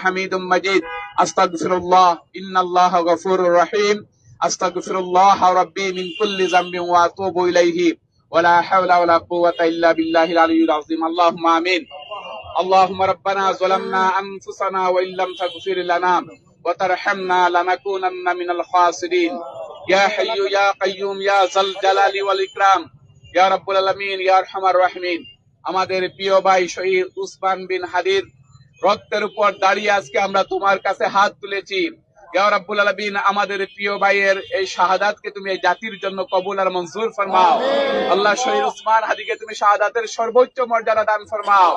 হামিদুম মাজিদ। আস্তাগফিরুল্লাহ ইন্নাল্লাহা গফুরুর রহিম। আস্তাগফিরুল্লাহ রাব্বি মিন কুল্লি যামবিন ওয়া আতুবু ইলাইহি ওয়া লা হাওলা ওয়া লা কুওয়াতা ইল্লা বিল্লাহিল আলিয়্যিল আযীম। আল্লাহুম্মা আমিন। اللهم ربنا ظلمنا أنفسنا وإن لم تغفر لنا وترحمنا لنكونن من الخاسرين يا حي يا قيوم يا ذا الجلال والإكرام يا رب العالمين يا أرحم الراحمين। আমাদের প্রিয় ভাই শহীদ উসমান বিন হাদির রক্তের উপর দাঁড়িয়ে আজকে আমরা তোমার কাছে হাত তুলেছি। ইয়া রাব্বুল আলামিন, আমাদের প্রিয় ভাইয়ের এই শাহাদাতকে তুমি এই জাতির জন্য কবুল আর মঞ্জুর ফরমাও। আল্লাহ, শহীদ উসমান হাদিকে তুমি শাহাদাতের সর্বোচ্চ মর্যাদা দান ফরমাও।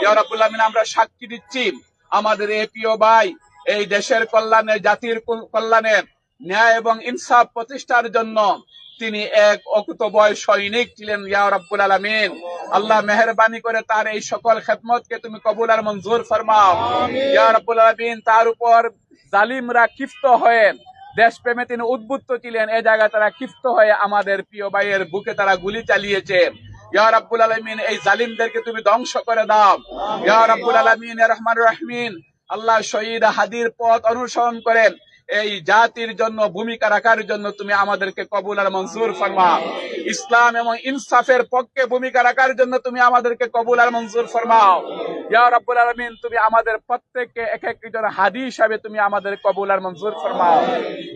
ইয়া রাব্বুল আলামিন, আমরা সাক্ষী দিচ্ছি আমাদের এই প্রিয় ভাই এই দেশের কল্যাণে, জাতির কল্যাণে, ন্যায় এবং ইনসাফ প্রতিষ্ঠার জন্য তিনি এক অকুতোভয় সৈনিক ছিলেন। ইয়া রাব্বুল আলামিন, আল্লাহ মেহেরবানি করে তার এই সকল খেদমতকে তুমি কবুল আর মঞ্জুর ফরমাও। ইয়া রাব্বুল আলামিন, তার উপর জালিমরা ক্ষিপ্ত হয়ে, দেশপ্রেমে তিনি উদ্বুদ্ধ ছিলেন, এই জায়গায় তারা ক্ষিপ্ত হয়ে আমাদের প্রিয় ভাইয়ের বুকে তারা গুলি চালিয়েছে। ইয়া রাব্বুল আলামিন, এই জালিমদেরকে তুমি ধ্বংস করে দাও। ইয়া রাব্বুল আলামিন ইয়া রহমানুর রহিম, আল্লাহ শহীদ হাদির পথ অনুসরণ করেন এই জাতির জন্য ভূমিকা রাখার জন্য তুমি আমাদেরকে কবুল আর মঞ্জুর ফরমাও। ইসলাম এবং ইনসাফের পক্ষে ভূমিকা রাখার জন্য তুমি আমাদেরকে কবুল আর মঞ্জুর ফরমাও। ইয়া রাব্বুল আলামিন, তুমি আমাদের প্রত্যেককে এক একজন হাদি হিসাবে তুমি আমাদের কবুল আর মঞ্জুর ফরমাও।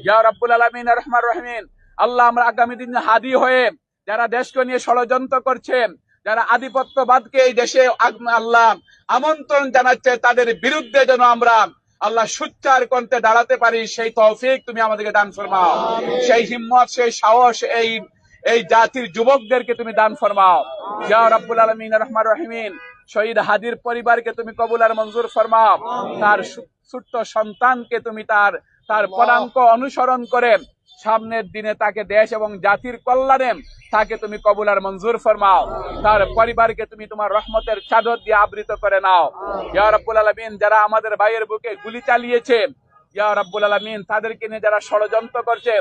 ইয়া রাব্বুল আলামিন আর রহমান রহিম, আল্লাহ, আমরা আগামী দিন হাদি হয়ে যারা দেশকে নিয়ে ষড়যন্ত্র করছেন, যারা আধিপত্যবাদকে এই দেশে আল্লাহ আমন্ত্রণ জানাচ্ছে, তাদের বিরুদ্ধে যেন আমরা আল্লাহ সুচ্চার কণ্ঠে দাঁড়াতে পারি, সেই তৌফিক তুমি আমাদেরকে দান ফরমাও। সেই হিম্মত, সেই সাহস এই জাতির যুবকদেরকে তুমি দান ফরমাও। ইয়া রাব্বুল আলামিন আর রহমান রহিম, শহীদ হাদির পরিবারকে তুমি কবুল আর মঞ্জুর ফরমাও। তার ছোট্ট সন্তানকে তুমি তার পদাঙ্ক অনুসরণ করে সামনের দিনে তাকে দেশ এবং জাতির কল্যাণে তাকে তুমি কবুল আর মঞ্জুর ফরমাও। তার পরিবারকে তুমি তোমার রহমতের চাদর দিয়ে আবৃত করে নাও। ইয়া রাব্বুল আলামিন, যারা আমাদের ভাইয়ের বুকে গুলি চালিয়েছে, ইয়া রাব্বুল আলামিন, তাদেরকে নিয়ে যারা ষড়যন্ত্র করছে,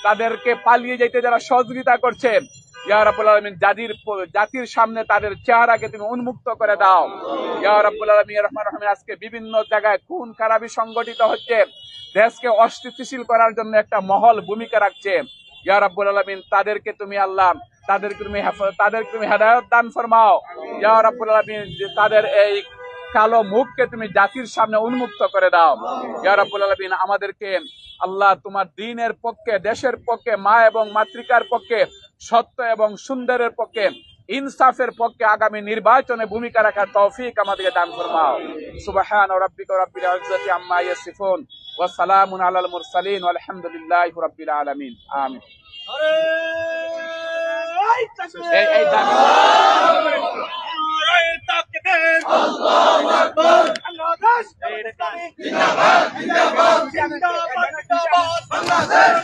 তাদেরকে পালিয়ে যেতে যারা সহযোগিতা করছে, ইয়া রাব্বুল আলামিন, জাতির সামনে তাদের চেহারাকে তুমি উন্মুক্ত করে দাও। ইয়া রাব্বুল আলামিন রহমান রহিম, আজকে বিভিন্ন জায়গায় খুন খারাপি সংগঠিত হচ্ছে, দেশকে অস্থিতিশীল করার জন্য একটা মহল ভূমিকা রাখছে। ইয়া রাব্বুল আলামিন, তাদেরকে তুমি আল্লাহ, তাদেরকে তুমি হেদায়েত দান ফরমাও। ইয়া রাব্বুল আলামিন, তাদের এই কালো মুখকে তুমি জাতির সামনে উন্মুক্ত করে দাও। ইয়া রাব্বুল আলামিন, আমাদেরকে আল্লাহ তোমার দ্বীনের পক্ষে, দেশের পক্ষে, মা এবং মাতৃকার পক্ষে, সত্য এবং সুন্দরের পক্ষে, ইনসাফের পক্ষে আগামী নির্বাচনে ভূমিকা রাখার তৌফিক আমাদেরকে দান ফরমাও। সুবহানা রাব্বিকা রাব্বিল ইজ্জাতি আম্মা ইয়াসিফুন ওয়া সালামুন আলাল মুরসালিন ওয়া আলহামদুলিল্লাহি রাব্বিল আলামিন। আমিন। এই দাবি আল্লাহু আকবার, বাংলাদেশ জিন্দাবাদ, জিন্দাবাদ, জিন্দাবাদ, বাংলাদেশ।